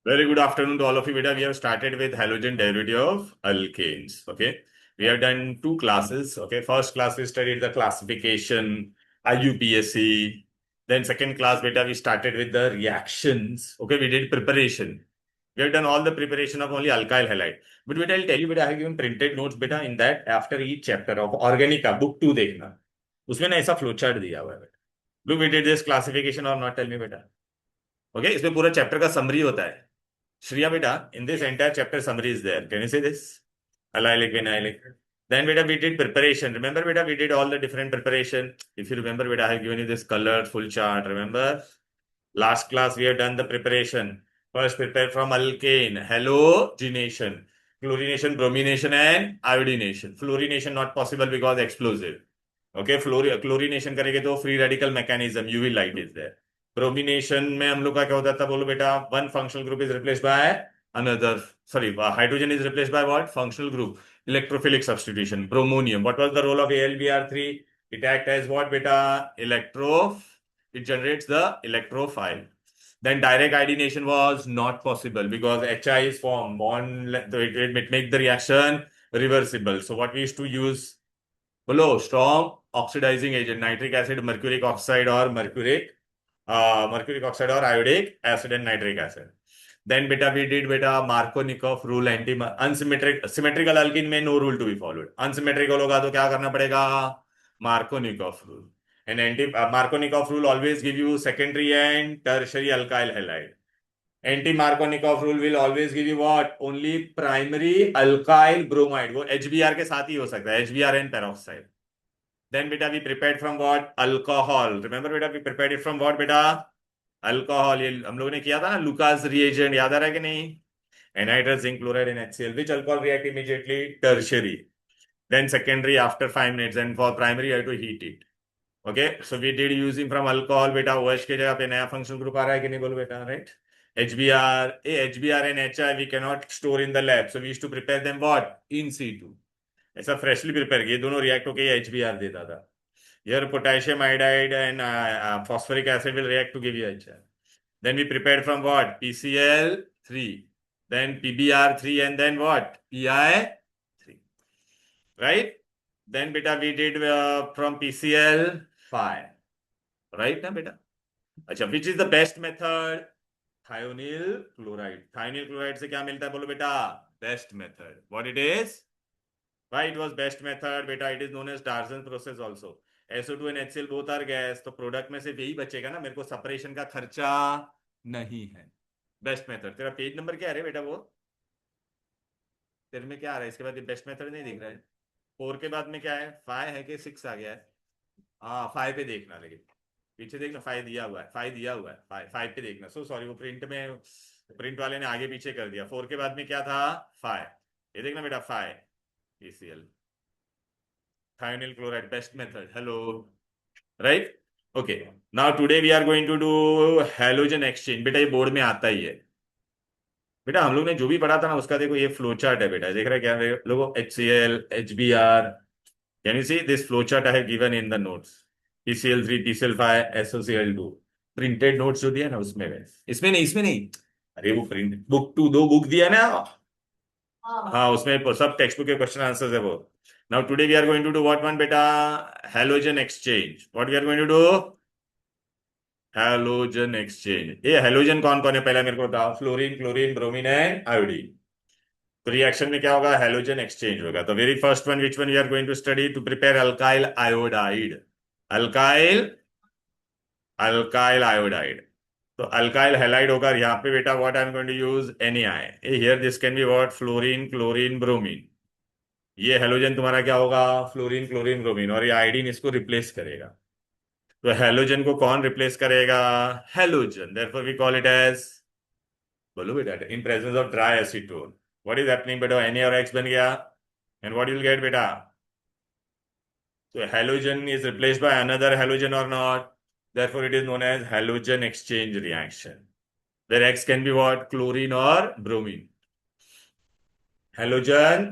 Very good afternoon to all of you. Beta, we have started with halogen derivative of alkanes. Okay, we have done two classes. Okay, first class we studied the classification, IUPAC. Then second class, beta, we started with the reactions. Okay, we did preparation. We have done all the preparation of only alkyl halide. But beta, I'll tell you, beta, I have given printed notes, beta, in that after each chapter of Organica, book 2 देखना. उसमें ना ऐसा flow chart दिया हुआ है बेटा. Look, we did this classification or not? Tell me, beta. Okay, इसमें पूरा चैप्टर का समरी होता है. Shriya beta, in this entire chapter summary is there. Can you see this? Allylic, vinylic. Then beta, we did preparation. Remember beta, we did all the different preparation. If you remember beta, I have given you this colored full chart. Remember? Last class we have done the preparation. First prepare from alkane, halogenation, chlorination, bromination and iodination. Fluorination not possible because explosive. Okay, chlorination करेंगे तो free radical mechanism, UV light is there. Bromination में हम लोग का क्या होता था बोलो बेटा, one functional group is replaced by another, sorry hydrogen is replaced by what, functional group, electrophilic substitution. Bromonium, what was the role of AlBr3? It act as what बेटा, electro, it generates the electrophile. Then direct iodination was not possible because Hi is formed, bond, it make the reaction reversible. So what we used to use, बोलो, strong oxidizing agent, nitric acid, mercuric oxide or mercuric oxide or iodic acid and nitric acid. Then beta we did beta Markovnikov rule, anti unsymmetric symmetrical alkene में no rule to be followed. Unsymmetrical होगा तो क्या करना पड़ेगा? Markovnikov rule. And anti Markovnikov rule always give you secondary and tertiary alkyl halide. Anti Markovnikov rule will always give you what? Only primary alkyl bromide. वो HBr के साथ ही हो सकता है, HBr and peroxide. Then beta we prepared from what? Alcohol. Remember beta we prepared it from what beta? Alcohol. ये हम लोगों ने किया था ना, Lucas reagent, याद आ रहा है कि नहीं? Anhydrous zinc chloride and HCl. Which alcohol react immediately? Tertiary. Then secondary after 5 minutes, and for primary you have to heat it. Okay, so we did using from alcohol beta, OH के जगह पे नया functional group आ रहा है कि नहीं बोलो बेटा, right? HBr and HI we cannot store in the lab, so we used to prepare them what? In situ. ऐसा फ्रेशली प्रिपेयर किए, दोनों रिएक्ट होके HBr देता था. Here potassium iodide and phosphoric acid will react to give you HI. Then we prepared from what? PCl3, then PBr3, and then what? PI3. Right? Then beta we did from PCl5. Right ना बेटा? अच्छा, which is the best method? Thionyl chloride. Thionyl chloride से क्या मिलता है बोलो बेटा? Best method. What it is? Why it was best method बेटा? It is known as Darson process also. SO2 and HCl both are gas, तो product में सिर्फ यही बचेगा ना, मेरे को सेपरेशन का खर्चा नहीं है. Best method. तेरा पेज नंबर क्या है रे बेटा? वो तेरे में क्या आ रहा है इसके बाद? बेस्ट मेथड नहीं दिख रहा है. 4 के बाद में क्या है? 5 है कि 6 आ गया है? हाँ, 5 पे देखना, लेकिन पीछे देखना, 5 दिया हुआ है, 5 दिया हुआ है, 5 पे देखना. सो सॉरी, वो प्रिंट में, प्रिंट वाले ने आगे पीछे कर दिया. 4 के बाद में क्या था? 5. ये देखना बेटा, 5 PCl, thionyl chloride, best method. Hello, right? Okay, now today we are going to do halogen exchange. बेटा ये बोर्ड में आता ही है बेटा, हम लोग ने जो भी पढ़ा था ना उसका देखो, ये फ्लो चार्ट है बेटा. देख रहे क्या लोगों? HCl, HBr. Can you see this flow chart I have given in the notes? PCl3, PCl5, SOCl2. Printed notes जो दिया ना उसमें है. इसमें नहीं, इसमें नहीं. अरे वो प्रिंट बुक 2, 2 बुक दिया ना. हाँ, उसमें सब टेक्स्ट बुक के क्वेश्चन आंसर्स है वो. Now today we are going to do what one बेटा? Halogen exchange. What we are going to do? Halogen exchange. ये हैलोजन कौन कौन है पहले मेरे को बताओ? Fluorine, chlorine, bromine and iodine. तो रिएक्शन में क्या होगा? हैलोजन एक्सचेंज होगा. तो very first one which one we are going to study to prepare alkyl iodide. Alkyl, alkyl iodide. तो अल्काइल हैलाइड होगा यहाँ पे बेटा. What I am going to use? NaI. Here this can be what? Fluorine, chlorine, bromine. ये halogen तुम्हारा क्या होगा? Fluorine, chlorine, bromine. और ये आयोडीन इसको रिप्लेस करेगा. तो हैलोजन को कौन रिप्लेस करेगा? Halogen. Therefore we call it as, बोलो बेटा, in presence of dry acetone. What is happening बेटा? Na और X बन गया. And what you will get बेटा? So halogen is replaced by another halogen or not. Therefore, it is known as halogen exchange reaction. Where X can be what? Chlorine or bromine. Halogen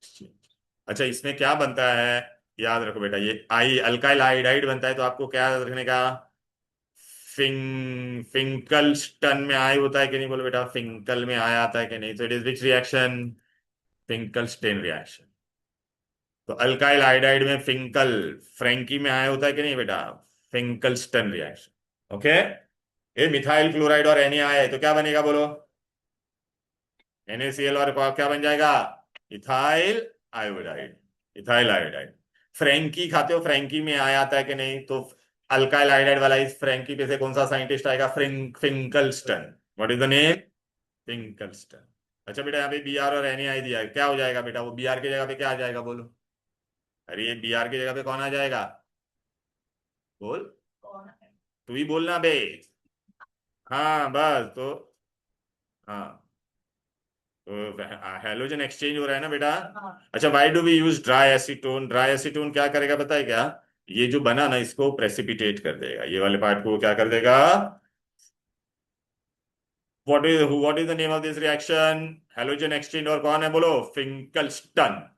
exchange. अच्छा, इसमें क्या बनता है? याद रखो बेटा, ये आई अल्काइल आयोडाइड बनता है. तो आपको क्या याद रखने का? फिंकलस्टन में आई होता है कि नहीं, बोलो बेटा, फिंकल में आया आता है कि नहीं, तो it is which reaction, Finkelstein reaction. तो अल्काइल आयोडाइड में फिंकल, फ्रेंकी में आया होता है कि नहीं बेटा, फिंकलस्टन रिएक्शन। ओके, ये मिथाइल क्लोराइड और NaI तो क्या बनेगा बोलो, NaCl और क्या बन जाएगा, ethyl iodide, ethyl iodide. Frankie खाते हो, फ्रेंकी में आया आता है कि नहीं, तो अल्काइल आयोडाइड वाला इस फ्रेंकी पे से कौन सा साइंटिस्ट आएगा, Finkelstein. What is the name, Finkelstein. अच्छा बेटा, यहाँ पे Br और NaI दिया है, क्या हो जाएगा बेटा, वो Br की जगह पे क्या आ जाएगा बोलो, अरे ये Br की जगह पे कौन आ जाएगा, बोल, तू ही बोलना बे। हाँ बस तो, हाँ तो हैलोजन एक्सचेंज हो रहा है ना बेटा। अच्छा, why do we use dry acetone, dry acetone क्या करेगा पता है क्या, ये जो बना ना इसको प्रेसिपिटेट कर देगा, ये वाले पार्ट को क्या कर देगा। What is the name of this reaction, halogen exchange, और कौन है बोलो, फिंकलस्टन।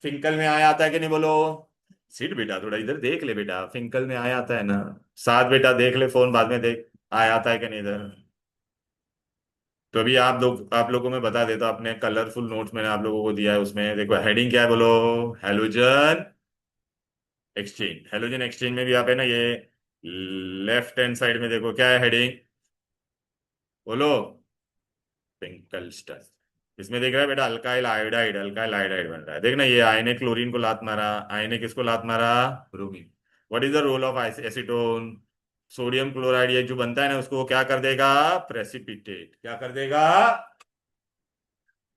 फिंकल में आया आता है कि नहीं बोलो, सीट बेटा थोड़ा इधर देख ले बेटा, फिंकल में आया आता है ना, साथ बेटा देख ले, फोन बाद में देख, आया आता है कि नहीं इधर। तो अभी आप लोगों में बता देता हूं, अपने कलरफुल नोट्स मैंने आप लोगों को दिया है, उसमें देखो हेडिंग क्या है बोलो, हैलोजन एक्सचेंज। हैलोजन एक्सचेंज में भी आप है ना ये लेफ्ट हैंड साइड में देखो क्या है हेडिंग, बोलो, पिंकलस्टन। इसमें देख रहा है बेटा, अल्काइल आयोडाइड, अल्काइल आयोडाइड बन रहा है, देख ना, ये आय ने क्लोरीन को लात मारा, आय ने किसको लात मारा, bromine. What is the role of acetone, sodium chloride ये जो बनता है ना उसको वो क्या कर देगा, प्रेसिपिटेट, क्या कर देगा।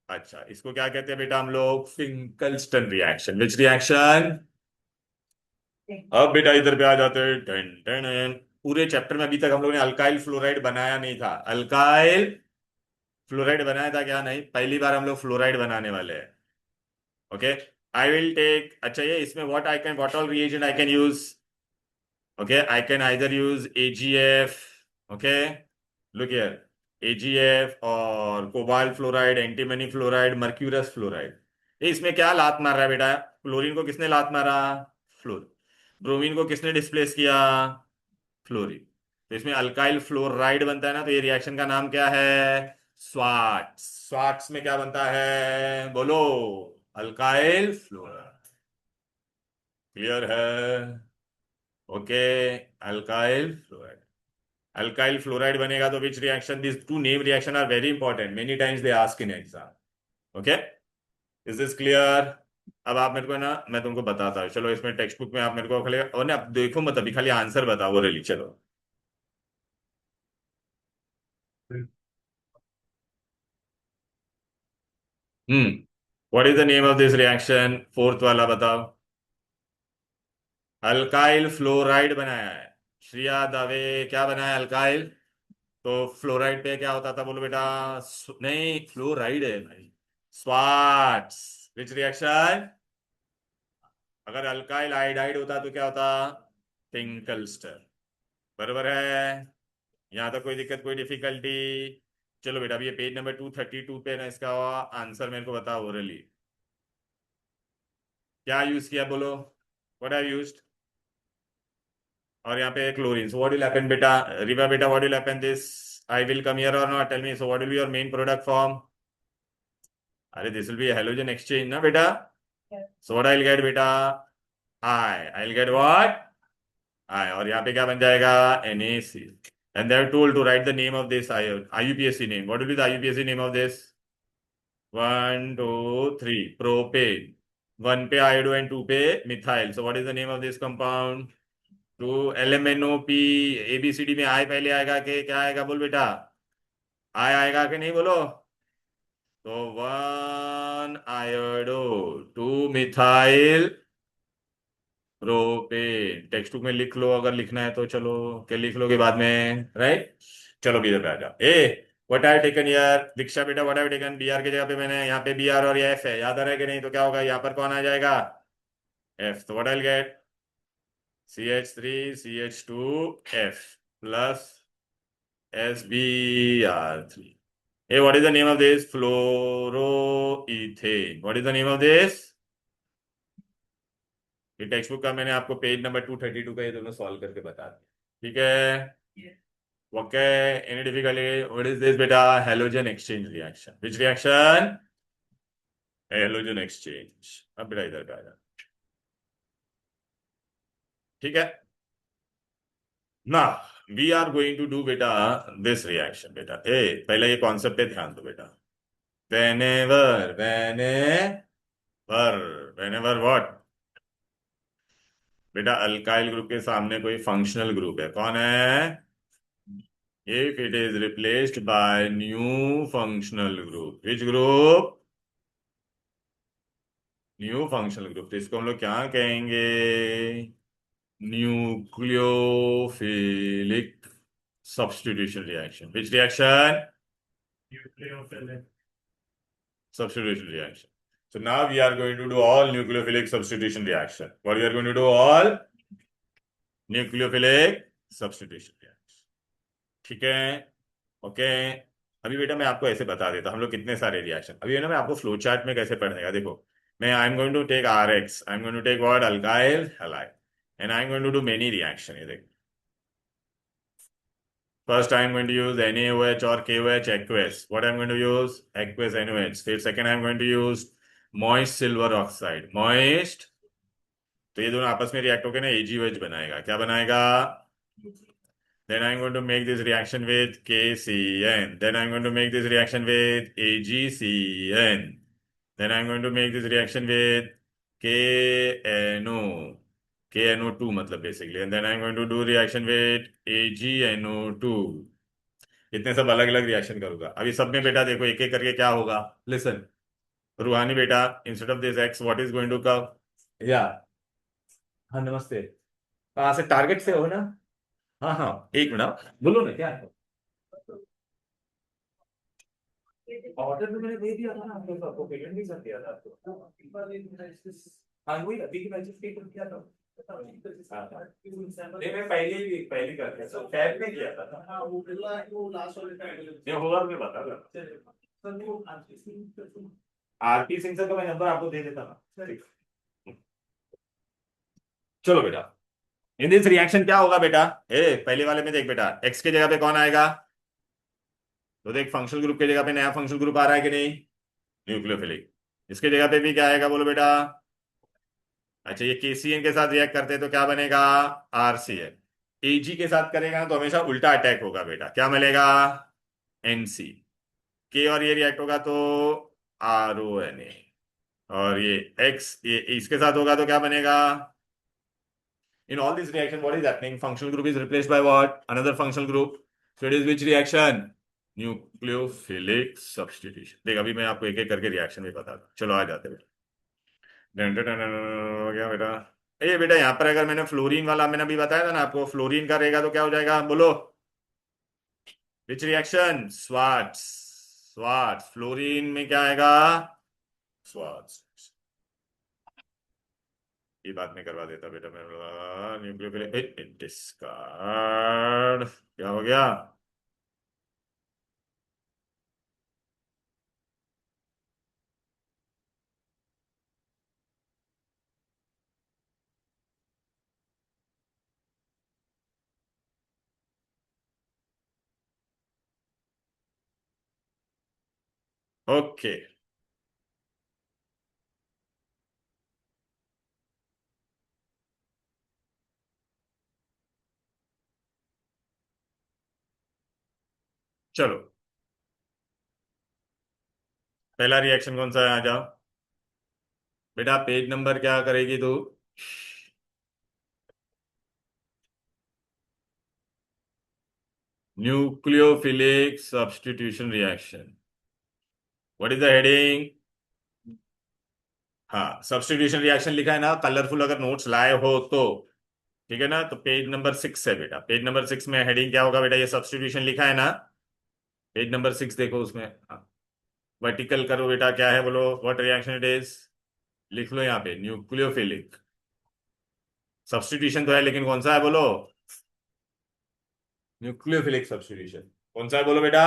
अच्छा, इसको क्या कहते हैं बेटा हम लोग, फिंकलस्टन रिएक्शन, विच रिएक्शन। अब बेटा इधर पे आ जाते हैं, टन टन। पूरे चैप्टर में अभी तक हम लोग ने अल्काइल फ्लोराइड बनाया नहीं था, अल्काइल फ्लोराइड बनाया था क्या, नहीं, पहली बार हम लोग फ्लोराइड बनाने वाले हैं। ओके, आई विल टेक, अच्छा ये इसमें what all reagent I can use, okay, I can either use AgF, okay, look here, AgF और cobalt fluoride, antimony fluoride, mercurous fluoride. ये इसमें क्या लात मार रहा है बेटा, क्लोरीन को किसने लात मारा, फ्लोर, ब्रोमीन को किसने डिस्प्लेस किया, फ्लोरीन। तो इसमें अल्काइल फ्लोराइड बनता है ना, तो ये रिएक्शन का नाम क्या है, स्वाट्स। स्वाट्स में क्या बनता है बोलो, अल्काइल फ्लोराइड। क्लियर है, okay, alkyl fluoride. Alkyl fluoride बनेगा तो which reaction, this two name reaction are very important, many times they ask in exam. Okay, is this clear. अब आप मेरे को ना, मैं तुमको बताता हूँ, चलो इसमें टेक्स्ट बुक में आप मेरे को खाली, और ना आप देखो मत अभी, खाली आंसर बताओ रेली, चलो। Hmm, what is the name of this reaction, fourth वाला बताओ। अल्काइल फ्लोराइड बनाया है, श्रिया दवे क्या बनाया है, अल्काइल। तो फ्लोराइड पे क्या होता था बोलो बेटा, नहीं फ्लोराइड है भाई, स्वाट्स, विच रिएक्शन। अगर अल्काइल आयोडाइड होता तो क्या होता, फिंकलस्टर, बराबर है। यहाँ तक कोई दिक्कत, कोई डिफिकल्टी। चलो बेटा, अभी ये पेज नंबर 232 पे ना इसका आंसर मेरे को बताओ ओरली, क्या यूज किया बोलो, व्हाट हैव यूज्ड। और यहाँ पे chlorine, so what will happen बेटा, रिवा बेटा, what will happen this, I will come here और not, tell me, so what will be your main product form, अरे this will be halogen exchange ना बेटा, so what I will get बेटा, I will get what, I, और यहाँ पे क्या बन जाएगा, NaC। And they are told to write the name of this IUPAC name, what will be the IUPAC name of this, 1 2 3 propane, one पे iodo and two पे methyl, so what is the name of this compound, two LMNO P। ABCD में आई पहले आएगा कि क्या आएगा बोल बेटा, आई आएगा कि नहीं बोलो, तो 1 iodo, 2 methyl propane, text book में लिख लो अगर लिखना है तो, चलो क्या लिख लोगे बाद में, राइट। चलो इधर पे आ जाओ, व्हाट आई टेकन यार, दीक्षा बेटा, व्हाट आई टेकन, Br की जगह पे मैंने यहाँ पे Br और ये F है, याद आ रहा है कि नहीं, तो क्या होगा यहाँ पर कौन आ जाएगा, F, तो what I will gate, CH3CH2F plus SBr3। Hey, what is the name of this? Fluoroethane. What is the name of this? ये टेक्स्ट बुक का मैंने आपको पेज नंबर 232 का ये दोनों सॉल्व करके बता दिया, ठीक है। Okay, any difficulty? What is this, beta? Halogen exchange reaction. Which reaction? Halogen exchange. अब बेटा इधर का आएगा। ठीक है ना। We are going to do बेटा दिस रिएक्शन बेटा। ए पहले ये कॉन्सेप्ट पे ध्यान दो बेटा। whenever whenever whenever what बेटा अल्काइल ग्रुप के सामने कोई फंक्शनल ग्रुप है, कौन है? If it is replaced bye new functional group, which group? New functional group, तो इसको हम लोग क्या कहेंगे? Nucleophilic substitution reaction. Which reaction? Nucleophilic substitution reaction. So now we are going to do all nucleophilic substitution reaction. What we are going to do? All nucleophilic substitution reaction. ठीक है? Okay. अभी बेटा मैं आपको ऐसे बता देता, हम लोग कितने सारे रिएक्शन, अभी है ना मैं आपको फ्लो चार्ट में कैसे पढ़ने देखो। मैं I am going to take R X, I am going to take what, alkyl halide, and I am going to do many reaction. ये देखो, first I'm going to use NaOH or KOH aqueous. What I'm going to use? Aqueous NaOH. फिर second I'm going to use moist silver oxide. Moist, तो ये दोनों आपस में react होकर ना AgOH बनाएगा। क्या बनाएगा? Then I'm going to make this reaction with KCN. Then I'm going to make this reaction with AgCN. Then I'm going to make this reaction with KNO. KNO2 मतलब basically. And then I'm going to do reaction with AgNO2. इतने सब अलग अलग reaction करूंगा। अभी सब में बेटा देखो एक एक करके क्या होगा। लिसन, रूहानी बेटा, instead of this X what is going to come? Yeah, हाँ नमस्ते। कहाँ से? टारगेट से हो ना? हाँ हाँ, एक मिनट बोलो ना क्या है? ऑर्डर तो मैंने दे दिया था ना आपको, आपको पेमेंट भी कर दिया था आपको। हाँ वही अभी की मैसेज पे किया था। नहीं मैं पहले ही कर दिया सब टैब में किया था। हाँ वो लास्ट वाले टाइम ये होगा तो मैं बता दूंगा। आरपी सिंह सर का मैं नंबर आपको दे देता ना। ठीक। चलो बेटा, इन दिस रिएक्शन क्या होगा बेटा? ए पहले वाले में देख बेटा, एक्स के जगह पे कौन आएगा? तो देख फंक्शनल ग्रुप के जगह पे नया फंक्शनल ग्रुप आ रहा है कि नहीं? न्यूक्लियोफिलिक। इसके जगह पे भी क्या आएगा बोलो बेटा? अच्छा, ये केसीएन के साथ रिएक्ट करते हैं तो क्या बनेगा? आरसीएल। एजी के साथ करेगा ना तो हमेशा उल्टा अटैक होगा बेटा, क्या मिलेगा? एनसी। के और ये रिएक्ट होगा तो आर ओ एन ए। और ये इसके साथ होगा तो क्या बनेगा? In all these reaction, what is happening? Functional group is replaced by what? Another functional group. So it is which reaction? Nucleophilic substitution. देख अभी मैं आपको एक एक करके रिएक्शन भी बता दूं। चलो आ जाते बेटा। हो गया बेटा। ये बेटा यहाँ पर अगर मैंने फ्लोरीन वाला मैंने अभी बताया था ना आपको, फ्लोरीन का रहेगा तो क्या हो जाएगा बोलो? Which reaction? Swarts. Swarts, fluorine में क्या आएगा? स्वाट्स। ये बात में करवा देता बेटा मैं। Nucleophilic discard. क्या हो गया? ओके चलो, पहला रिएक्शन कौन सा है? आ जाओ बेटा, पेज नंबर क्या करेगी तू? Nucleophilic substitution reaction. What is the heading? हाँ, सब्स्टिट्यूशन रिएक्शन लिखा है ना, कलरफुल अगर नोट्स लाए हो तो। ठीक है ना, तो पेज नंबर 6 है बेटा। पेज नंबर 6 में हेडिंग क्या होगा बेटा? ये सब्स्टिट्यूशन लिखा है ना, पेज नंबर 6 देखो उसमें। हाँ, वर्टिकल करो बेटा, क्या है बोलो? What reaction it is? लिख लो यहाँ पे, न्यूक्लियोफिलिक सब्स्टिट्यूशन तो है लेकिन कौन सा है बोलो? Nucleophilic substitution. कौन सा है बोलो बेटा?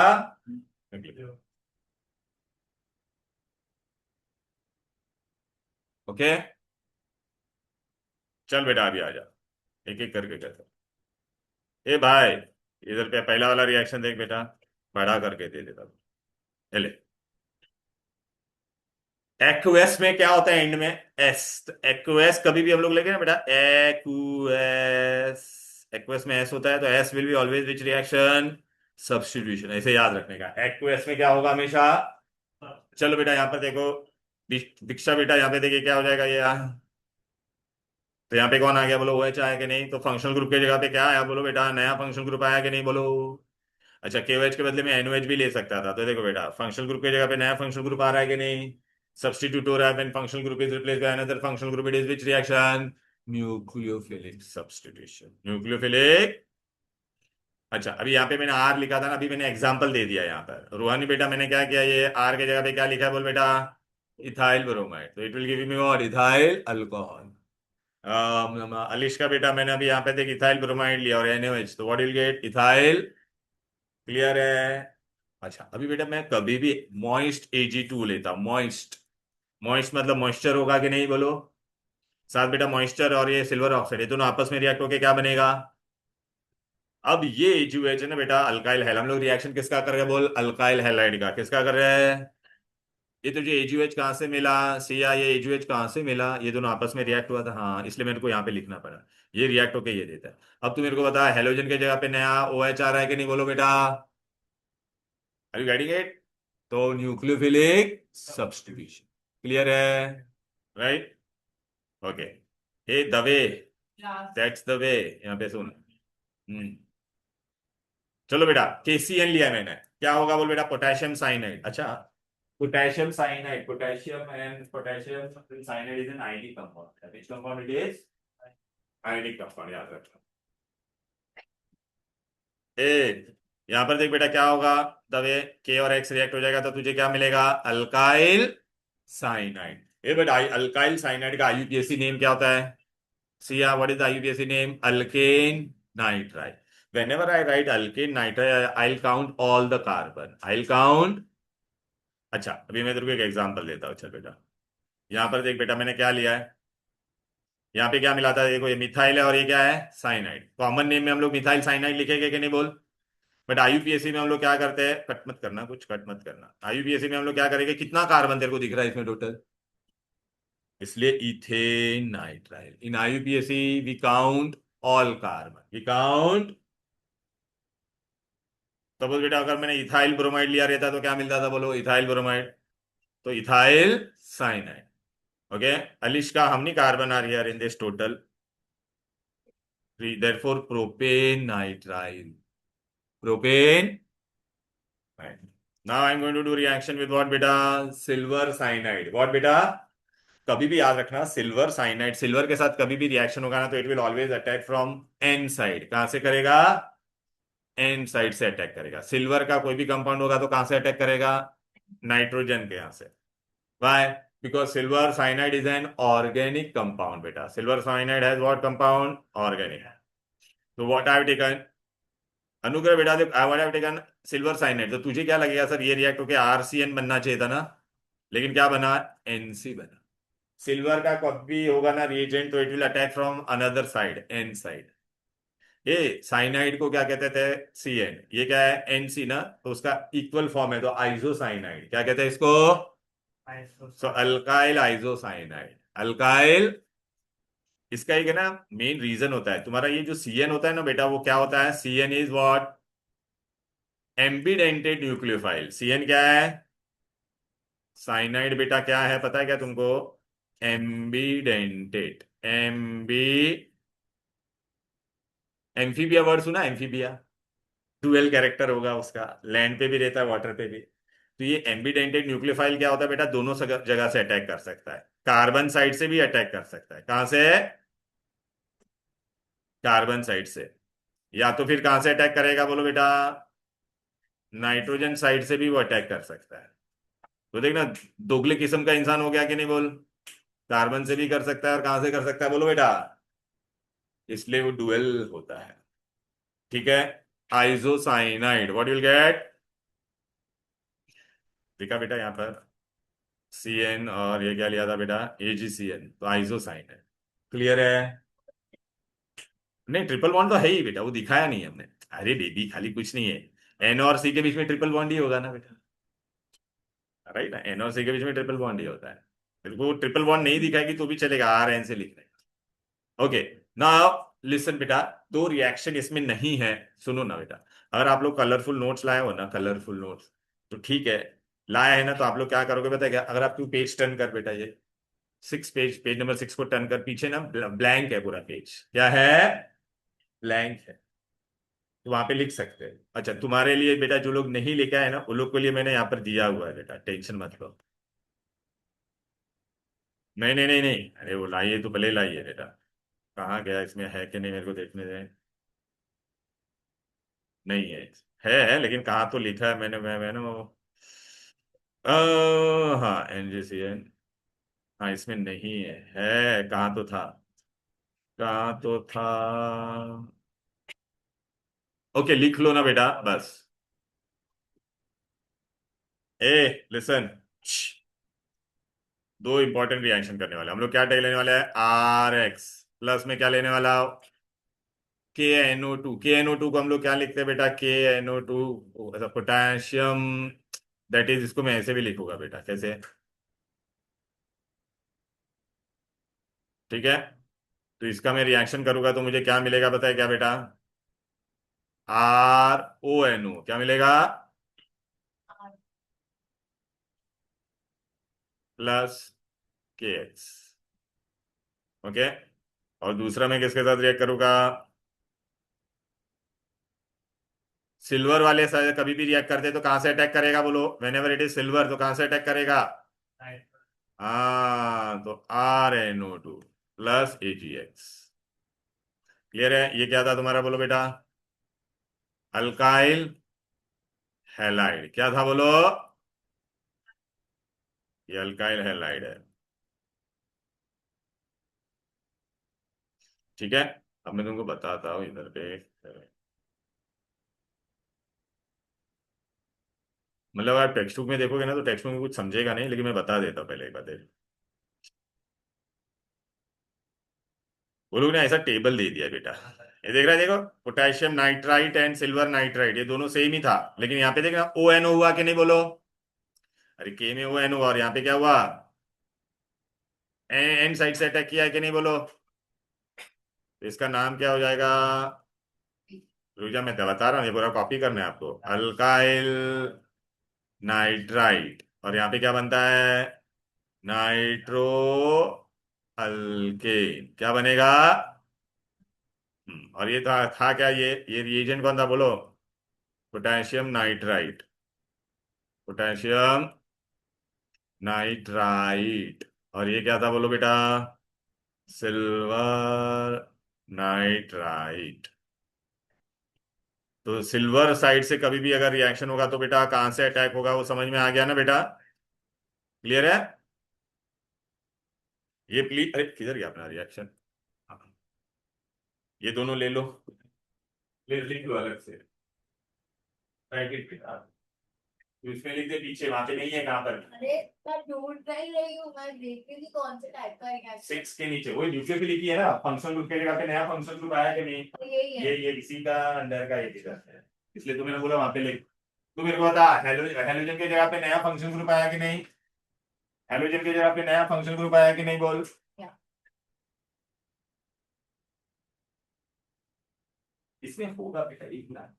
ओके, चल बेटा अभी आ जा, एक एक करके कहता। ए भाई, इधर पे पहला वाला रिएक्शन देख बेटा, बड़ा करके दे देता हूँ। ले, एक्वेस में क्या होता है एंड में? एस। तो एक्वेस कभी भी हम लोग लेंगे ना बेटा, एक्वेस, एक्वेस में एस होता है, तो S will be always which reaction? Substitution. ऐसे याद रखने का, एक्वेस में क्या होगा हमेशा। चलो बेटा यहाँ पर देखो, दीक्षा बेटा यहाँ पे देखिए क्या हो जाएगा ये तो यहाँ पे कौन आ गया बोलो, वो एच आया कि नहीं? तो फंक्शनल ग्रुप की जगह पे क्या आया बोलो बेटा, नया फंक्शनल ग्रुप आया कि नहीं बोलो। अच्छा, केओएच के बदले में एनओएच भी ले सकता था, तो देखो बेटा फंक्शनल ग्रुप की जगह पे नया फंक्शनल ग्रुप आ रहा है कि नहीं? सब्स्टिट्यूट हो रहा है, when functional group is replaced by another functional group, it is which reaction? Nucleophilic substitution, nucleophilic. अच्छा, अभी यहाँ पे मैंने आर लिखा था ना, अभी मैंने एग्जांपल दे दिया यहाँ पर रोहानी बेटा, मैंने क्या किया, ये आर के जगह पे क्या लिखा है बोल बेटा? इथाइल ब्रोमाइड, तो it will give me what? Ethyl alcohol. Alish का बेटा, मैंने अभी यहाँ पे देख इथाइल ब्रोमाइड लिया और NaOH, तो what will gate? Ethyl. Clear है? अच्छा, अभी बेटा मैं कभी भी मॉइस्ट Ag2 लेता हूं, मॉइस्ट, मॉइस्ट मतलब मॉइस्चर होगा कि नहीं बोलो। साथ बेटा मॉइस्चर और ये सिल्वर ऑक्साइड, ये दोनों आपस में रिएक्ट होके क्या बनेगा? अब ये AgOH है ना बेटा, अल्काइल हैल, हम लोग रिएक्शन किसका कर रहे हैं बोल? अल्काइल हैलाइड का। किसका कर रहे हैं? ये तुझे AgOH कहाँ से मिला? सिया, ये AgOH कहाँ से मिला? ये दोनों आपस में रिएक्ट हुआ था, हाँ, इसलिए मेरे को यहाँ पे लिखना पड़ा। ये रिएक्ट होके ये देता है। अब तू मेरे को बता, हेलोजन के जगह पे नया OH आ रहा है कि नहीं बोलो बेटा? Are you getting it? तो न्यूक्लियोफिलिक सब्स्टिट्यूशन। क्लियर है? Right. Okay. Hey the way, that's the way. यहाँ पे सुन। चलो बेटा, KCN लिया मैंने, क्या होगा बोल बेटा? Potassium cyanide. अच्छा, potassium cyanide, potassium and potassium cyanide is an ionic compound, which compound it is? Ionic compound, याद रखना। ए, यहां पर देख बेटा क्या होगा, तब ये के और एक्स रिएक्ट हो जाएगा, तो तुझे क्या मिलेगा? Alkyl cyanide. ए बेटा, अल्काइल साइनाइड का IUPAC नेम क्या होता है? Siya, what is the IUPAC name? Alkane nitride. whenever I write alkane nitride, I'll count all the carbon, I'll count। अच्छा, अभी मैं तेरे को एक एग्जांपल देता हूँ, चल बेटा। यहाँ पर देख बेटा, मैंने क्या लिया है, यहाँ पे क्या मिला था देखो, ये मिथाइल है और ये क्या है? साइनाइड। कॉमन नेम में हम लोग मिथाइल साइनाइड लिखेंगे कि नहीं बोल? बट IUPAC में हम लोग क्या करते हैं, कट मत करना, कुछ कट मत करना, IUPAC में हम लोग क्या करेंगे, कितना कार्बन तेरे को दिख रहा है इसमें टोटल? इसलिए ethane nitrile, in IUPAC we count all carbon, we count. Suppose बेटा अगर मैंने इथाइल ब्रोमाइड लिया रहता तो क्या मिलता था बोलो? इथाइल ब्रोमाइड, तो इथाइल साइनाइड। ओके, अलिश का हम नहीं कार्बन आ रही in this total, therefore propane nitrile, propane। now I'm going to do reaction with what beta? Silver cyanide। what beta? कभी भी याद रखना, सिल्वर साइनाइड, सिल्वर के साथ कभी भी रिएक्शन होगा ना, तो it will always attack from N side. कहां से करेगा? एन साइड से अटैक करेगा। सिल्वर का कोई भी कंपाउंड होगा तो कहां से अटैक करेगा? नाइट्रोजन के यहां से। Why? Because silver cyanide is an organic compound बेटा। silver cyanide has what compound? Organic। तो what I have taken, अनुग्रह बेटा देख, I what I have taken silver cyanide, तो तुझे क्या लगेगा सर, ये रिएक्ट होके RCN बनना चाहिए था ना, लेकिन क्या बना? NC बना। सिल्वर का कभी होगा ना रिएजेंट, तो it will attack from another side, N side. ये साइनाइड को क्या कहते थे? CN। ये क्या है? NC ना, तो उसका इक्वल फॉर्म है, तो आइसोसाइनाइड। क्या कहते हैं इसको? सो अल्काइल आइसोसाइनाइड, अल्काइल। इसका एक है ना मेन रीजन होता है, तुम्हारा ये जो CN होता है ना बेटा, वो क्या होता है? CN is what? एम्बीडेंटेड nucleophile. CN क्या है? साइनाइड बेटा क्या है पता है क्या तुमको? एम्बीडेंटेड, एम्बी, एम्फीबिया वर्ड सुना? एम्फीबिया, डुअल कैरेक्टर होगा उसका, लैंड पे भी रहता है वाटर पे भी। तो ये एम्बीडेंटेड न्यूक्लियोफाइल क्या होता है बेटा? दोनों जगह से अटैक कर सकता है, कार्बन साइड से भी अटैक कर सकता है। कहां से? कार्बन साइड से। या तो फिर कहां से अटैक करेगा बोलो बेटा? नाइट्रोजन साइड से भी वो अटैक कर सकता है। तो देखना, दोगले किस्म का इंसान हो गया कि नहीं बोल? कार्बन से भी कर सकता है और कहां से कर सकता है बोलो बेटा? इसलिए वो डुअल होता है। ठीक है, आइसोसाइनाइड, व्हाट विल गेट? देखा बेटा यहाँ पर CN, और ये क्या लिया था बेटा? AgCN, तो आइसोसाइनाइड। क्लियर है? नहीं, ट्रिपल बॉन्ड तो है ही बेटा, वो दिखाया नहीं हमने। अरे बेबी खाली कुछ नहीं है, एन और सी के बीच में ट्रिपल बॉन्ड ही होगा ना बेटा, राइट ना, एन और सी के बीच में ट्रिपल बॉन्ड ही होता है। तेरे को ट्रिपल बॉन्ड नहीं दिखाएगी तो भी चलेगा, आर एन से लिख रहे। ओके, नाउ लिसन बेटा, दो रिएक्शन इसमें नहीं है। सुनो ना बेटा, अगर आप लोग कलरफुल नोट्स लाए हो ना, कलरफुल नोट्स, तो ठीक है, लाया है ना, तो आप लोग क्या करोगे पता है क्या? अगर आप तू पेज टर्न कर बेटा, ये सिक्स पेज, पेज नंबर 6 को टर्न कर, पीछे ना ब्लैंक है पूरा पेज, क्या है? ब्लैंक है। तो वहां पे लिख सकते हैं। अच्छा, तुम्हारे लिए बेटा जो लोग नहीं लेके आए ना, उन लोग के लिए मैंने यहाँ पर दिया हुआ है बेटा, टेंशन मत लो। नहीं नहीं नहीं नहीं, अरे वो लाइए तो भले लाइए बेटा। कहाँ गया, इसमें है कि नहीं मेरे को देखने दें। नहीं है, है लेकिन कहाँ तो लिखा है मैंने, मैंने वो हाँ एनजीसीएन, हाँ इसमें नहीं है, है कहाँ तो था, कहाँ तो था। ओके लिख लो ना बेटा बस। ए लिसन, दो इंपॉर्टेंट रिएक्शन करने वाले हम लोग, क्या टैग लेने वाले हैं? आर एक्स प्लस में क्या लेने वाला? K NO two. K NO two को हम लोग क्या लिखते हैं बेटा? K NO two, potassium, that is, इसको मैं ऐसे भी लिखूंगा बेटा, कैसे? ठीक है, तो इसका मैं रिएक्शन करूंगा तो मुझे क्या मिलेगा बताए क्या बेटा? आर ओ एन ओ, क्या मिलेगा? प्लस के एक्स। ओके, और दूसरा मैं किसके साथ रिएक्ट करूंगा? सिल्वर वाले से कभी भी रिएक्ट करते तो कहां से अटैक करेगा बोलो? Whenever it is silver तो कहां से अटैक करेगा? हाँ, तो R N O two plus A G X. Clear है? ये क्या था तुम्हारा, बोलो बेटा? Alkyl halide. क्या था बोलो? ये अल्काइल हैलाइड है। ठीक है, अब मैं तुमको बताता हूँ इधर पे, मतलब आप टेक्स्ट बुक में देखोगे ना तो टेक्स्ट बुक में कुछ समझेगा नहीं, लेकिन मैं बता देता हूँ पहले एक बात है। वो लोग ने ऐसा टेबल दे दिया है बेटा, ये देख रहा है, देखो, potassium nitrite and silver nitrite, ये दोनों सेम ही था, लेकिन यहाँ पे देखना ओ एन ओ हुआ कि नहीं बोलो? अरे के में ओ एन हुआ, और यहाँ पे क्या हुआ? एन साइड से अटैक किया है कि नहीं बोलो? तो इसका नाम क्या हो जाएगा? रुजा मैं बता रहा हूँ, ये पूरा कॉपी करना है आपको, अल्काइल नाइट्राइट, और यहाँ पे क्या बनता है? नाइट्रो अल्केन, क्या बनेगा? और ये था क्या, ये रिएजेंट कौन था बोलो? पोटेशियम नाइट्राइट, पोटेशियम नाइट्राइट, और ये क्या था बोलो बेटा? Silver nitrite. तो सिल्वर साइड से कभी भी अगर रिएक्शन होगा तो बेटा कहां से अटैक होगा, वो समझ में आ गया ना बेटा? क्लियर है? ये प्लीज, अरे किधर गया अपना रिएक्शन? ये दोनों ले लो, लिख लो अलग से, राइट इट बेटा, तो इसमें लिख दे पीछे, वहां पे नहीं है, कहां पर? अरे मैं ढूंढ नहीं रही हूँ, मैं देख रही थी कौन से टाइप का रिएक्शन, सिक्स के नीचे वही न्यूक्लियर की लिखी है ना, फंक्शन ग्रुप के जगह पे नया फंक्शन ग्रुप आया कि नहीं? तो यही है, ये इसी का अंडर का एक इधर है, इसलिए तो मैंने बोला वहां पे लिख। तू मेरे को बता, हेलोजन के जगह पे नया फंक्शन ग्रुप आया कि नहीं? हेलोजन की जगह पे नया फंक्शन ग्रुप आया कि नहीं बोल? क्या इसमें होगा बेटा, एक ना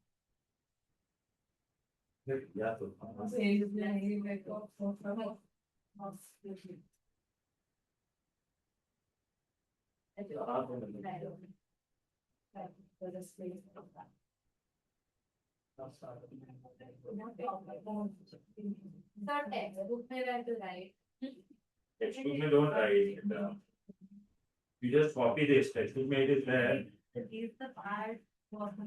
या तो टेक्स्ट में don't write, you just copy this text book में it is there. Somewhere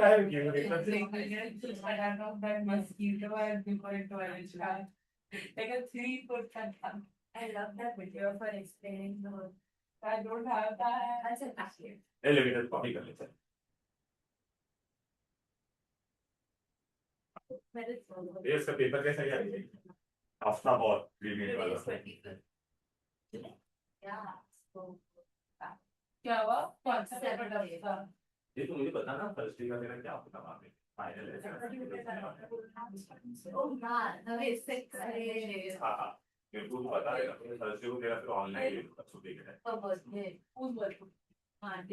I will give it. Elevator copy कर लेते हैं। ये इसका पेपर कैसा गया? हफ्ता बहुत रीडिंग वाला। क्या हुआ? कौन सा पेपर था? ये तो मुझे पता ना, फर्स्ट डे का मेरा क्या होता वहां पे फाइनल है। हाँ हाँ, मेरे को पता है, फर्स्ट डे को मेरा फिर ऑनलाइन छुट्टी का है।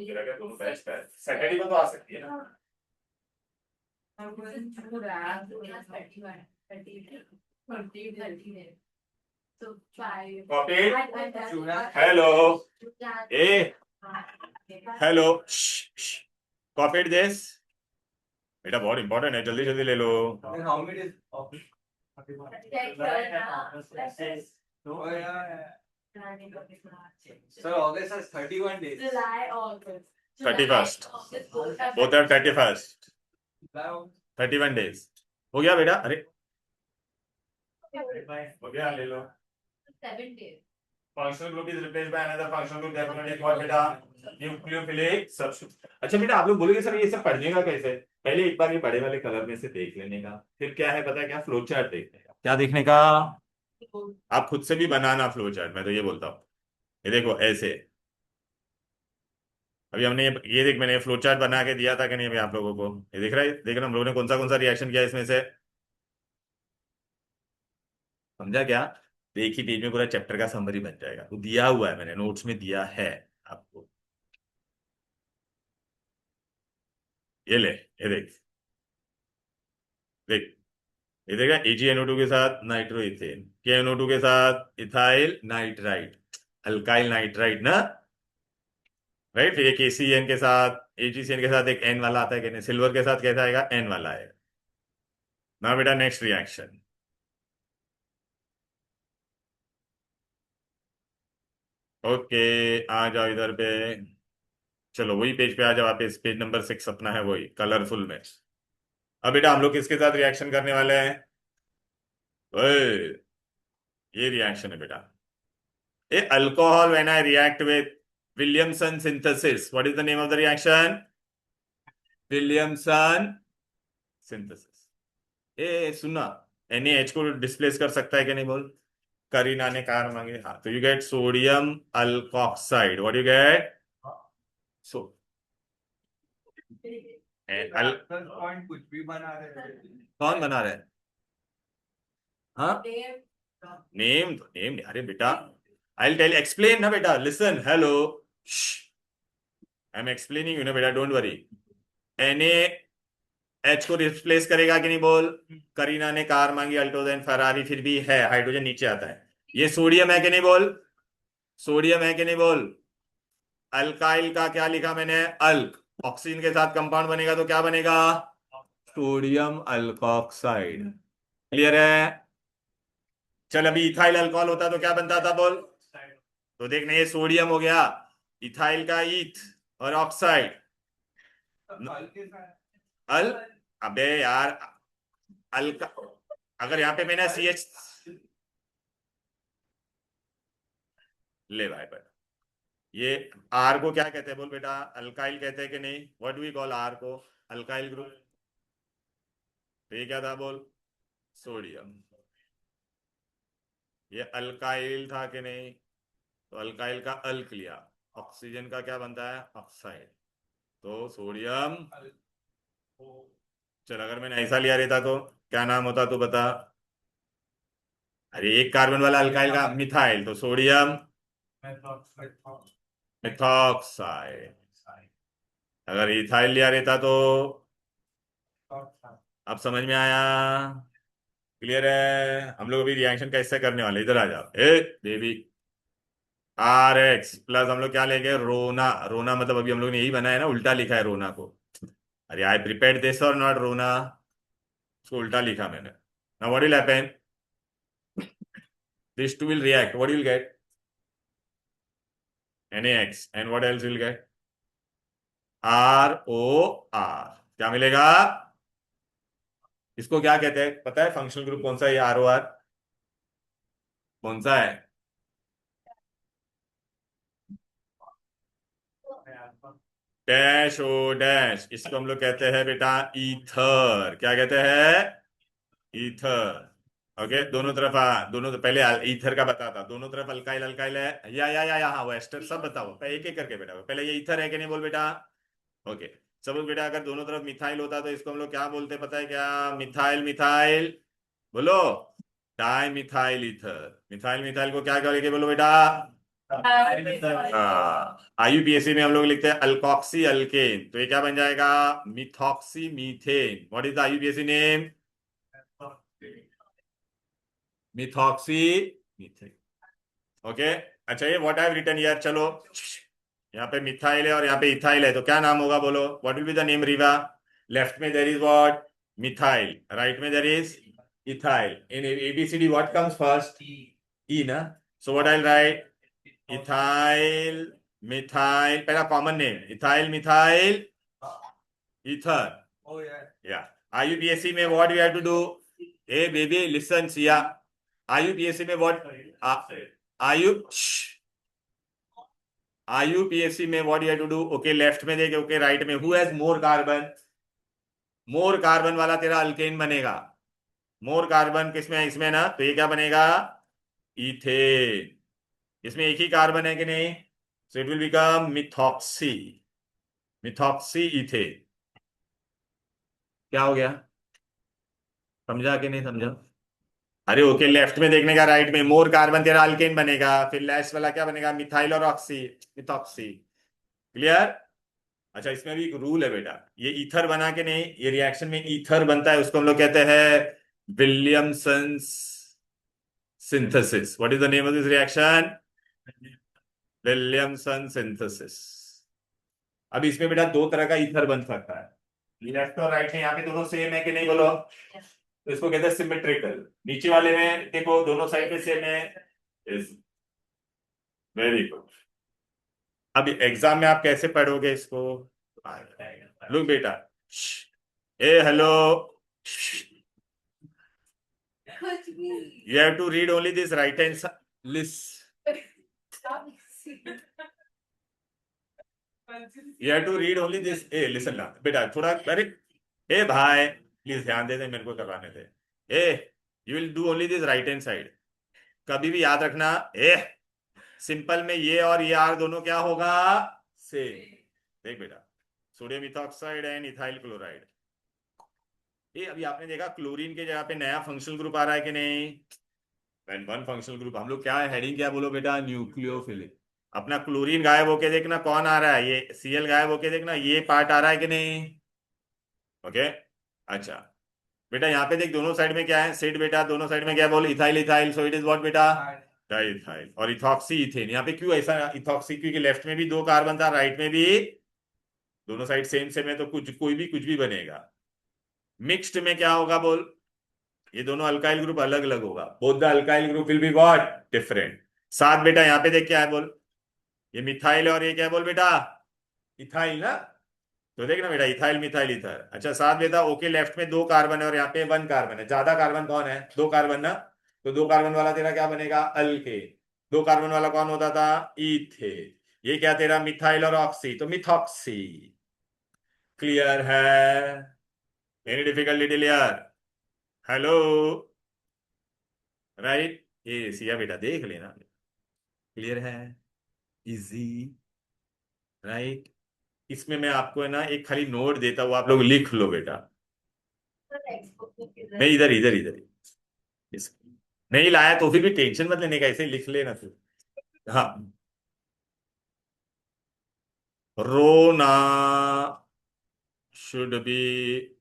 मेरा क्या दोनों बैच का है, सैटरडे को तो आ सकती है ना। Copy. Hello. A hello. Copy this. बेटा बहुत इंपॉर्टेंट है, जल्दी जल्दी ले लो। How many days office? Sir, August has 31 days. 31st, both are 31st, July, August. 31 days हो गया बेटा। अरे हो गया, ले लो। Functional group is replaced by another functional group, definitely call बेटा न्यूक्लियोफिलिक सब्स्टिट्यूट। अच्छा बेटा, आप लोग बोलेंगे सर ये सब पढ़ने का कैसे? पहले एक बार ये बड़े वाले कलर में से देख लेने का, फिर क्या है पता है क्या, फ्लो चार्ट देखने का। क्या देखने का? आप खुद से भी बनाना फ्लो चार्ट, मैं तो ये बोलता हूँ। ये देखो ऐसे, अभी हमने ये देख, मैंने फ्लो चार्ट बना के दिया था कि नहीं अभी आप लोगों को? ये दिख रहा है, देख रहे हम लोगों ने कौन सा रिएक्शन किया इसमें से, समझा क्या? तो एक ही पेज में पूरा चैप्टर का समरी बन जाएगा, वो दिया हुआ है, मैंने नोट्स में दिया है आपको। ये ले, ये देख, देख, ये देखा, AgNO2 के साथ नाइट्रो इथेन, KNO2 के साथ इथाइल नाइट्राइट, अल्काइल नाइट्राइट ना, राइट। फिर ये KCN के साथ, AgCN के साथ एक N वाला आता है कि नहीं, सिल्वर के साथ कैसा आएगा, N वाला आएगा ना बेटा। नेक्स्ट रिएक्शन, ओके, आ जाओ इधर पे। चलो वही पेज पे आ जाओ वापस, पेज नंबर 6 अपना है, वही कलरफुल में। अब बेटा हम लोग किसके साथ रिएक्शन करने वाले हैं? ओए, ये रिएक्शन है बेटा, a alcohol when I react with Williamson synthesis, what is the name of the reaction? Williamson synthesis. ए सुनना, NaH को डिस्प्लेस कर सकता है कि नहीं बोल? करीना ने कार मांगे, हाँ, तो you get sodium alkoxide, what you get? So point कुछ भी बना रहे हैं। कौन बना रहे हैं? हाँ, नेम तो नेम नहीं, अरे बेटा आई टेल एक्सप्लेन ना बेटा, listen, hello, I am explaining you ना बेटा, डोंट वरी। NaH को रिप्लेस करेगा कि नहीं बोल? करीना ने कार मांगी, अल्टो देन फरारी, फिर भी है हाइड्रोजन नीचे आता है। ये सोडियम है कि नहीं बोल? सोडियम है कि नहीं बोल? अल्काइल का क्या लिखा मैंने, अल्क, ऑक्सीजन के साथ कंपाउंड बनेगा तो क्या बनेगा? Sodium alkoxide. क्लियर है? चल अभी इथाइल अल्कोहल होता तो क्या बनता था बोल? तो देखना, ये सोडियम हो गया, इथाइल का ईथ और ऑक्साइड, अल, अबे यार, अल्का, अगर यहाँ पे मैंने CH, ले भाई बेटा, ये आर को क्या कहते हैं बोल बेटा? अल्काइल कहते हैं कि नहीं? What do we call R को? Alkyl group. तो ये क्या था बोल? सोडियम। ये अल्काइल था कि नहीं? तो अल्काइल का अल्क लिया, ऑक्सीजन का क्या बनता है, ऑक्साइड, तो सोडियम। चल अगर मैंने ऐसा लिया रहता तो क्या नाम होता तो बता? अरे एक कार्बन वाला अल्काइल का मिथाइल, तो सोडियम मेथॉक्साइड। अगर इथाइल लिया रहता तो, अब समझ में आया? क्लियर है? हम लोग अभी रिएक्शन कैसे करने वाले, इधर आ जाओ ए बेबी। RX प्लस हम लोग क्या लेंगे, रोना, रोना मतलब अभी हम लोग ने यही बनाया है ना, उल्टा लिखा है रोना को। अरे I prepared this or not Rona, उसको उल्टा लिखा मैंने। Now what will happen, this two will react, what will get? NaX, and what else will get? ROR, क्या मिलेगा? इसको क्या कहते हैं पता है, फंक्शनल ग्रुप कौन सा है ये ROR? कौन सा है? डैश ओ डैश, इसको हम लोग कहते हैं बेटा ईथर, क्या कहते हैं? ईथर। ओके, दोनों तरफ दोनों पहले ईथर का बताता, दोनों तरफ अल्काइल अल्काइल है या हाँ वो एस्टर सब बताओ एक एक करके बेटा। पहले ये ईथर है कि नहीं बोल बेटा। ओके, सपोज बेटा अगर दोनों तरफ मिथाइल होता तो इसको हम लोग क्या बोलते पता है क्या? मिथाइल मिथाइल बोलो, di methyl ether. Methyl methyl को क्या करेंगे बोलो बेटा? आईयूपीएसी में हम लोग लिखते हैं अल्कोक्सी अल्केन, तो ये क्या बन जाएगा? Methoxy methane. What is the IUPAC name? Methoxy methane. Okay, अच्छा ये what I have written here, चलो यहाँ पे मिथाइल है और यहाँ पे इथाइल है, तो क्या नाम होगा बोलो? What will be the name Riva? Left में there is what? Methyl, right में there is ethyl. In ABCD what comes first? E ना। So what I will write? Ethyl methyl, पहला common name ethyl methyl ether. Oh, yeah. या IUPAC में what we have to do? ए baby listen Siya, IUPAC में what आयु IUPAC में what you have to do? Okay left में देखे, okay right में, who has more carbon? More carbon वाला तेरा अल्केन बनेगा। मोर कार्बन किसमें है? इसमें ना, तो ये क्या बनेगा? इथेन। इसमें एक ही कार्बन है कि नहीं? So it will become methoxy, methoxy ethane. क्या हो गया? समझा कि नहीं समझा? अरे ओके, लेफ्ट में देखने का, राइट में मोर कार्बन तेरा अल्केन बनेगा, फिर लेफ्ट वाला क्या बनेगा? मिथाइल और ऑक्सी, मिथॉक्सी। क्लियर? अच्छा इसमें भी एक रूल है बेटा, ये ईथर बना के नहीं, ये रिएक्शन में ईथर बनता है, उसको हम लोग कहते हैं Williamson's synthesis. What is the name of this reaction? Williamson synthesis. अब इसमें बेटा दो तरह का ईथर बन सकता है, लेफ्ट और राइट में यहाँ पे दोनों सेम है कि नहीं बोलो? तो इसको कहते हैं सिमेट्रिकल। नीचे वाले में देखो दोनों साइड में सेम है। Very good. अब एग्जाम में आप कैसे पढ़ोगे इसको? लुक बेटा, ए hello, you have to read only this right hand list. You have to read only this. A listen ना बेटा, थोड़ा अरे ए भाई प्लीज ध्यान दे दे, मेरे को करवाने दे। ए you will do only this right hand side. कभी भी याद रखना, ए सिंपल में ये और ये आर दोनों क्या होगा? सेम। देख बेटा, sodium ethoxide and ethyl chloride, ये अभी आपने देखा क्लोरीन के जगह पे नया फंक्शनल ग्रुप आ रहा है कि नहीं? व्हेन वन फंक्शनल ग्रुप, हम लोग क्या है हेडिंग क्या बोलो बेटा? न्यूक्लियोफिलिक। अपना क्लोरीन गायब होके देखना कौन आ रहा है, ये सीएल गायब होके देखना ये पार्ट आ रहा है कि नहीं? ओके, अच्छा बेटा यहाँ पे देख दोनों साइड में क्या है? सेट बेटा, दोनों साइड में क्या बोल? Ethyl ethyl, so it is what बेटा? डाइथाइल। और इथॉक्सी इथेन, यहाँ पे क्यों ऐसा इथॉक्सी? क्योंकि लेफ्ट में भी दो कार्बन था, राइट में भी, दोनों साइड सेम सेम है, तो कुछ कोई भी कुछ भी बनेगा। मिक्स्ड में क्या होगा बोल? ये दोनों अल्काइल ग्रुप अलग अलग होगा, both the alkyl group will be what? Different. साथ बेटा यहाँ पे देख क्या है बोल? ये मिथाइल है और ये क्या है बोल बेटा? इथाइल ना। तो देख ना बेटा, इथाइल मिथाइल इथर। अच्छा साथ बेटा, ओके लेफ्ट में दो कार्बन है और यहाँ पे वन कार्बन है, ज्यादा कार्बन कौन है? दो कार्बन ना, तो दो कार्बन वाला तेरा क्या बनेगा? अल्केन। दो कार्बन वाला कौन होता था? इथेन। ये क्या तेरा? मिथाइल और ऑक्सी, तो मिथॉक्सी। क्लियर है? एनी डिफिकल्टी डिटेल यार? Hello, right? ये सिया बेटा देख लेना, क्लियर है? Easy, right? इसमें मैं आपको है ना एक खाली नोट देता हूँ, आप लोग लिख लो बेटा। नहीं इधर इधर इधर नहीं लाया तो फिर भी टेंशन मत लेने का, ऐसे ही लिख लेना तू। हाँ, रोना शुड बी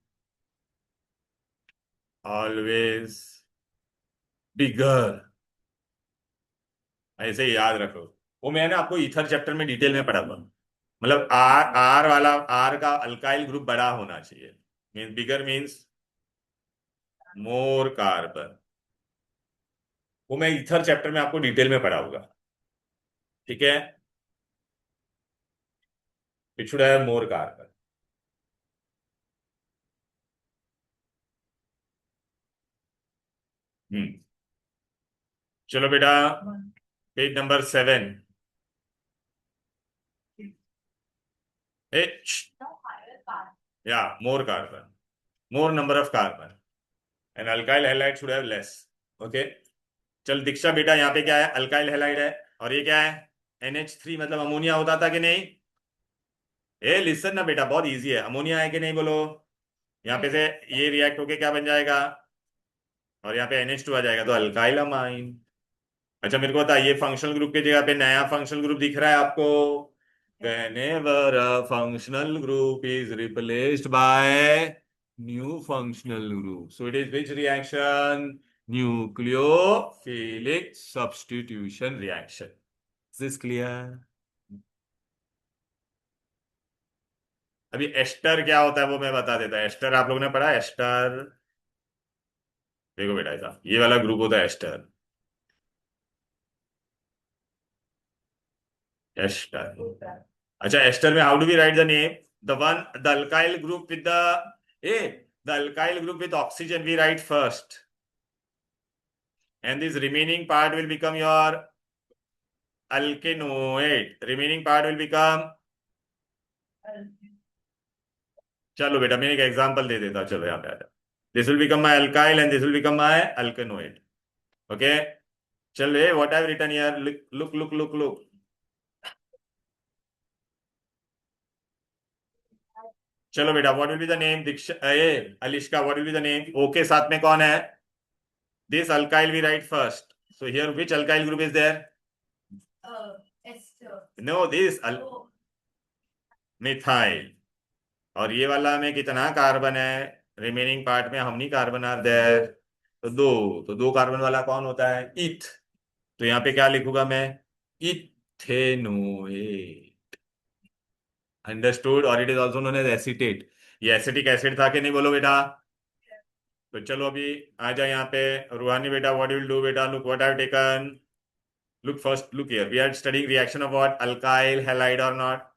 ऑलवेज बिगर, ऐसे ही याद रखो। वो मैंने आपको ईथर चैप्टर में डिटेल में पढ़ा हुआ, मतलब आर आर वाला, आर का अल्काइल ग्रुप बड़ा होना चाहिए, मीन बिगर मीन्स मोर कार्बन। वो मैं ईथर चैप्टर में आपको डिटेल में पढ़ाऊंगा, ठीक है? It should have more carbon. Hmm, चलो बेटा, पेज नंबर 7। या more carbon, more number of carbon, and alkyl halide should have less. Okay, चल दीक्षा बेटा, यहाँ पे क्या है, अल्काइल हैलाइड है, और ये क्या है, NH3, मतलब अमोनिया होता था कि नहीं? ए लिसन ना बेटा, बहुत इजी है, अमोनिया है कि नहीं बोलो। यहाँ पे से ये रिएक्ट होके क्या बन जाएगा, और यहाँ पे NH2 आ जाएगा, तो अल्काइल अमाइन। अच्छा मेरे को बता, ये फंक्शनल ग्रुप की जगह पे नया फंक्शनल ग्रुप दिख रहा है आपको? Whenever a functional group is replaced by new functional group, so it is which reaction? Nucleophilic substitution reaction. Is this clear? अभी एस्टर क्या होता है वो मैं बता देता, एस्टर आप लोगों ने पढ़ा है? एस्टर देखो बेटा, ऐसा ये वाला ग्रुप होता है एस्टर। एस्टर, अच्छा एस्टर में how do we write the name? The one, the alkyl group with the a the alkyl group with oxygen we write first, and this remaining part will become your alkanoate. Remaining part will become, चलो बेटा मैं एक example दे देता हूं, चलो यहाँ पे आ जाओ। This will become my alkyl and this will become my alkanoate. Okay, चलो what I have written here, look look look look. चलो बेटा, what will be the name, Diksha ये Alishka, what will be the name? O के साथ में कौन है? This alkyl we write first, so here which alkyl group is there? Esther. No, this Oh, methyl. और ये वाला में कितना कार्बन है? रिमेनिंग पार्ट में, हम नहीं कार्बन आर देयर, तो दो, तो दो कार्बन वाला कौन होता है? इथ। तो यहाँ पे क्या लिखूंगा मैं? इथेनोएट। अंडरस्टूड? और it is also known as acetate. ये एसिटिक एसिड था कि नहीं बोलो बेटा? तो चलो अभी आ जाए यहाँ पे, रूहानी बेटा व्हाट विल डू बेटा, look what I have taken. Look first, look here, we are studying reaction of what, alkyl halide or not.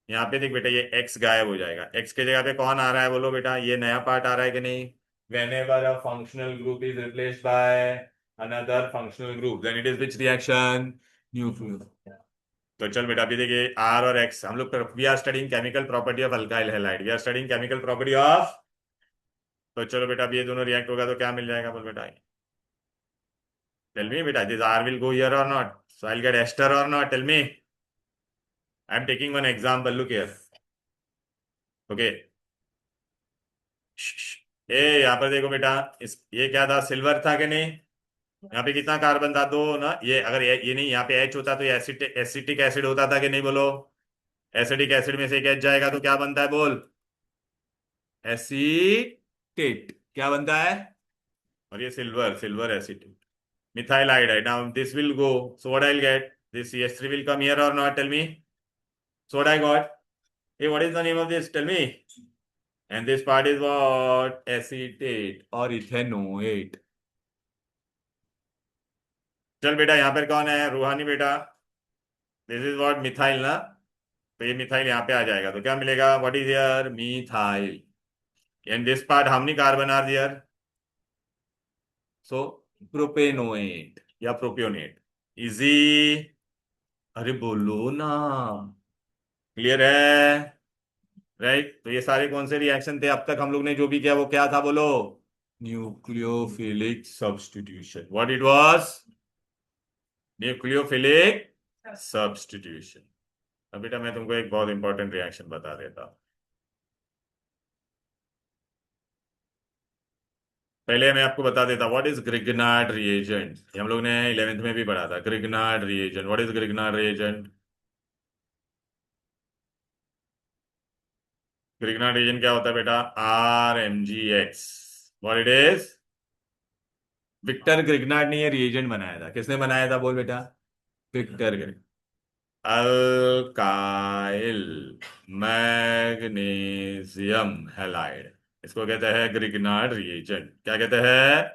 यहाँ पे देख बेटा, ये X गायब हो जाएगा, X के जगह पे कौन आ रहा है बोलो बेटा? ये नया पार्ट आ रहा है कि नहीं? Whenever a functional group is replaced by another functional group, then it is which reaction? Nuclear। तो चल बेटा अभी देखिए, R और X, हम लोग we are studying chemical property of alkyl halide, we are studying chemical property of. तो चलो बेटा, अभी ये दोनों रिएक्ट होगा तो क्या मिल जाएगा बोल बेटा? टेल मी बेटा, this R will go here or not, so I'll get ester or not, tell me। I'm taking one example, look here। Okay, ए यहाँ पर देखो बेटा, इस ये क्या था, सिल्वर था कि नहीं? यहाँ पे कितना कार्बन था? दो ना। ये अगर ये नहीं, यहाँ पे H होता तो ये एसिटिक एसिड होता था कि नहीं बोलो? एसिडिक एसिड में से एक H जाएगा तो क्या बनता है बोल? एसीटेट। क्या बनता है? और ये silver, silver acetate, methyl iodide. Now this will go, so what I will get, this CH3 will come here or not, tell me। So what I got, hey what is the name of this, tell me। And this part is what? Acetate or ethanoate। चल बेटा यहाँ पर कौन है, रूहानी बेटा? This is what, methyl ना। तो ये मिथाइल यहाँ पे आ जाएगा तो क्या मिलेगा, what is here? Methyl. And this part how many carbon are there? So propanoate या प्रोपियोनेट। इजी? अरे बोलो ना, क्लियर है? राइट, तो ये सारे कौन से रिएक्शन थे अब तक हम लोग ने जो भी किया, वो क्या था बोलो? Nucleophilic substitution. What it was? Nucleophilic substitution. अब बेटा मैं तुमको एक बहुत इंपॉर्टेंट रिएक्शन बता देता हूं। पहले मैं आपको बता देता व्हाट इज ग्रिग्नार्ड रिएजेंट। ये हम लोग ने 11th में भी पढ़ा था, Grignard reagent. What is Grignard reagent? Grignard reagent क्या होता है बेटा? RMgX। What it is? Victor Grignard ने ये रिएजेंट बनाया था, किसने बनाया था बोल बेटा? Victor Grignard. Alkyl magnesium halide, इसको कहते हैं ग्रिग्नार्ड रिएजेंट। क्या कहते हैं?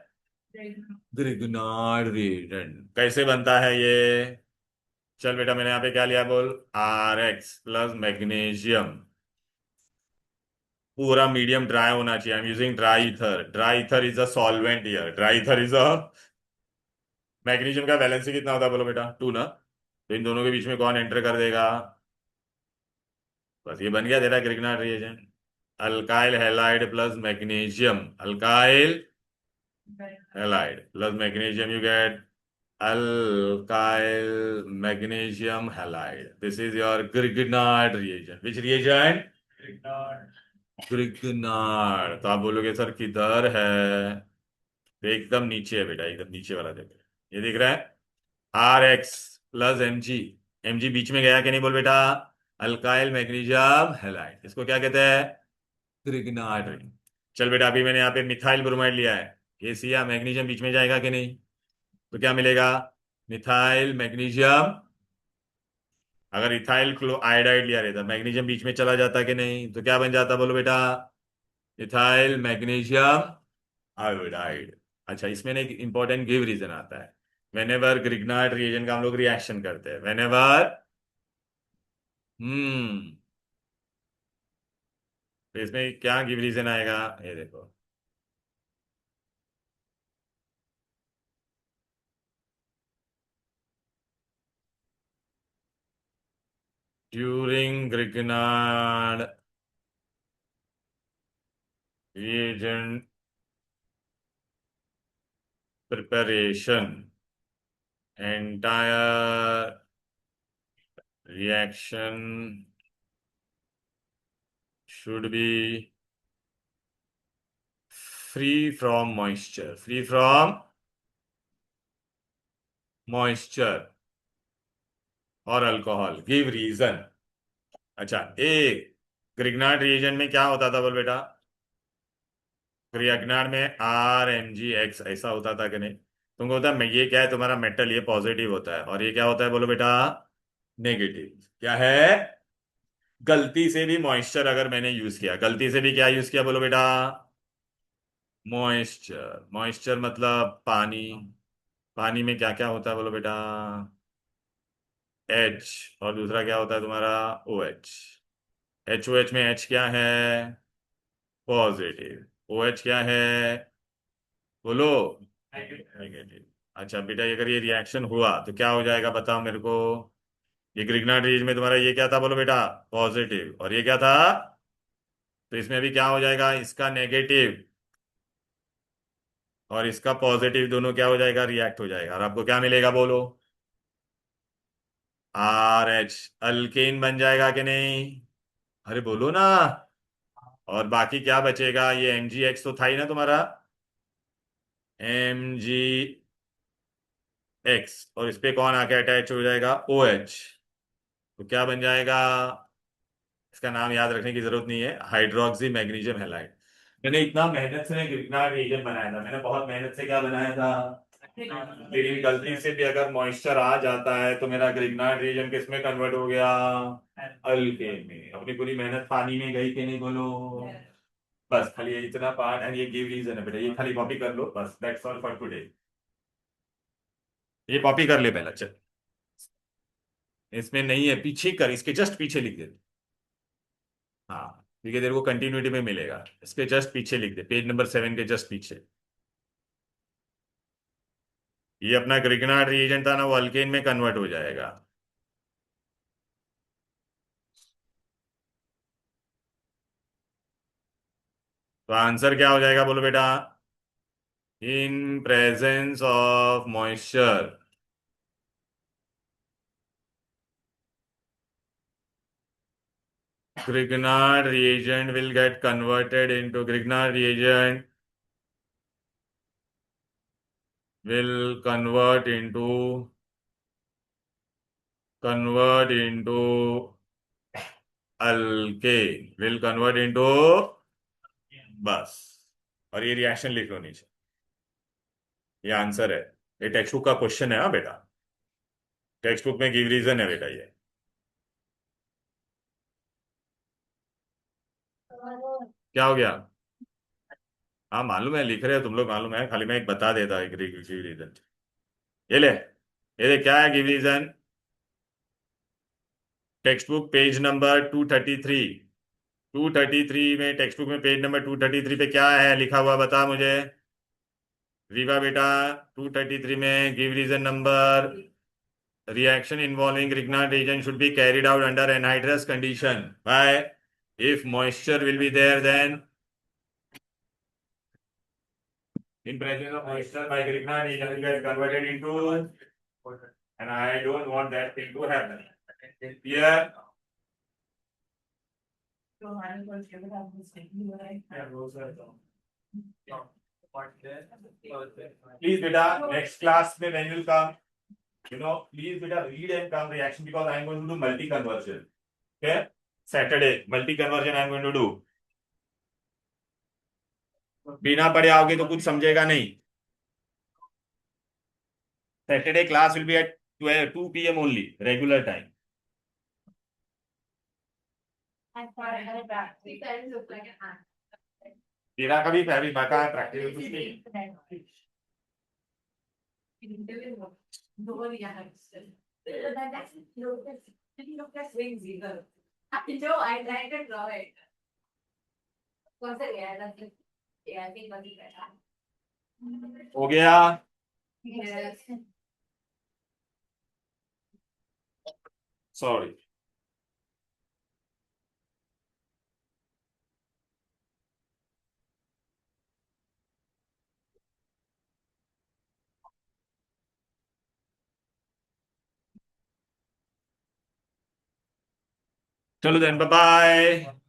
Grignard reagent. कैसे बनता है ये? चल बेटा मैंने यहाँ पे क्या लिया बोल, RX प्लस मैग्नीशियम। पूरा मीडियम ड्राई होना चाहिए, I am using dry ether. Dry ether is a solvent here, dry ether is a. Magnesium का वैलेंसी कितना होता है बोलो बेटा? 2 ना। तो इन दोनों के बीच में कौन एंटर कर देगा? बस ये बन गया तेरा Grignard reagent. Alkyl halide plus magnesium, alkyl halide plus magnesium, you get alkyl magnesium halide. This is your Grignard reagent. Which reagent? Grignard. तो आप बोलोगे सर किधर है? तो एकदम नीचे है बेटा, एकदम नीचे वाला जगह ये दिख रहा है, R X plus M G. M G बीच में गया कि नहीं बोल बेटा? अल्काइल मैग्नीशियम हैलाइड, इसको क्या कहते हैं? ग्रिग्नार्ड। चल बेटा, अभी मैंने यहाँ पे मिथाइल ब्रोमाइड लिया है, ये सिया मैग्नीशियम बीच में जाएगा कि नहीं? तो क्या मिलेगा? Methyl magnesium. अगर इथाइल क्लो आयोडाइड लिया रहता, मैग्नीशियम बीच में चला जाता कि नहीं? तो क्या बन जाता बोलो बेटा? Ethyl magnesium iodide. अच्छा, इसमें ना एक इंपॉर्टेंट गिव रीजन आता है। वेनेवर ग्रिग्नार्ड रिएजेंट का हम लोग रिएक्शन करते हैं, वेनेवर हम्म तो इसमें क्या गिव रीजन आएगा, ये देखो। During Grignard reagent preparation, entire reaction should be free from moisture, free from moisture और अल्कोहल। Give reason. अच्छा, एक ग्रिग्नार्ड रिएजेंट में क्या होता था बोल बेटा? ग्रिग्नार्ड में आर एम जी एक्स ऐसा होता था कि नहीं? तुमको होता है ये क्या है तुम्हारा मेटल, ये पॉजिटिव होता है, और ये क्या होता है बोलो बेटा? नेगेटिव। क्या है? गलती से भी मॉइस्चर अगर मैंने यूज किया, गलती से भी क्या यूज किया बोलो बेटा? मॉइस्चर। मॉइस्चर मतलब पानी। पानी में क्या क्या होता है बोलो बेटा? एच। और दूसरा क्या होता है तुम्हारा? O H. H O H में एच क्या है? पॉजिटिव। ओ एच क्या है? बोलो। नेगेटिव। अच्छा बेटा, अगर ये रिएक्शन हुआ तो क्या हो जाएगा बताओ मेरे को? ये ग्रिग्नार्ड रीज में तुम्हारा ये क्या था बोलो बेटा? पॉजिटिव। और ये क्या था? तो इसमें भी क्या हो जाएगा? इसका नेगेटिव और इसका पॉजिटिव दोनों क्या हो जाएगा? रिएक्ट हो जाएगा, और आपको क्या मिलेगा बोलो? R H. अल्केन बन जाएगा कि नहीं? अरे बोलो ना। और बाकी क्या बचेगा? ये एम जी एक्स तो था ही ना तुम्हारा, एम जी एक्स, और इस पे कौन आके अटैच हो जाएगा? O H. तो क्या बन जाएगा? इसका नाम याद रखने की जरूरत नहीं है, हाइड्रोक्सी मैग्नीशियम हैलाइड। मैंने इतना मेहनत से ग्रिग्नार्ड रिएजेंट बनाया था, मैंने बहुत मेहनत से क्या बनाया था, लेकिन गलती से भी अगर मॉइस्चर आ जाता है तो मेरा ग्रिग्नार्ड रिएजेंट किस में कन्वर्ट हो गया? अल्केन में। अपनी पूरी मेहनत पानी में गई कि नहीं बोलो? बस खाली ये इतना पार्ट एंड ये गिव रीजन है बेटा, ये खाली कॉपी कर लो बस, दैट्स ऑल फॉर टुडे। ये कॉपी कर ले पहला, चल। इसमें नहीं है, पीछे कर, इसके जस्ट पीछे लिख दे। हाँ ठीक है, तेरे को कंटिन्यूटी में मिलेगा, इसके जस्ट पीछे लिख दे, पेज नंबर 7 के जस्ट पीछे। ये अपना ग्रिग्नार्ड रिएजेंट था ना, वो अल्केन में कन्वर्ट हो जाएगा। तो आंसर क्या हो जाएगा बोलो बेटा? In presence of moisture, Grignard reagent will get converted into Grignard reagent will convert into alkane, will convert into, बस। और ये रिएक्शन लिख लो नीचे, ये आंसर है। ये टेक्स्ट बुक का क्वेश्चन है, हाँ बेटा, टेक्स्ट बुक में गिव रीजन है बेटा ये। क्या हो गया? हाँ मालूम है, लिख रहे हो तुम लोग, मालूम है, खाली मैं एक बता देता एक गिव रीजन। ये ले, ये ले, क्या है give reason? Text book page number 233। 233 में, टेक्स्ट बुक में पेज नंबर 233 पे क्या है लिखा हुआ बता मुझे? रीवा बेटा, 233 में give reason number, reaction involving Grignard reagent should be carried out under anhydrous condition. Why? If moisture will be there, then In presence of moisture, my grignard will get converted into, and I don't want that thing to happen. Clear? Please, beta, next class में when you come, please beta read and come reaction because I am going to do multi conversion. Okay? Saturday multi conversion I am going to do. बिना पढ़े आओगे तो कुछ समझेगा नहीं. Saturday class will be at 2 p.m. only, regular time. तेरा कभी बाका है प्रैक्टिकल कुछ नहीं. No, I tried to draw it. Was it? Yeah, I think was better. हो गया. Yes. Sorry. चलो then, bye bye.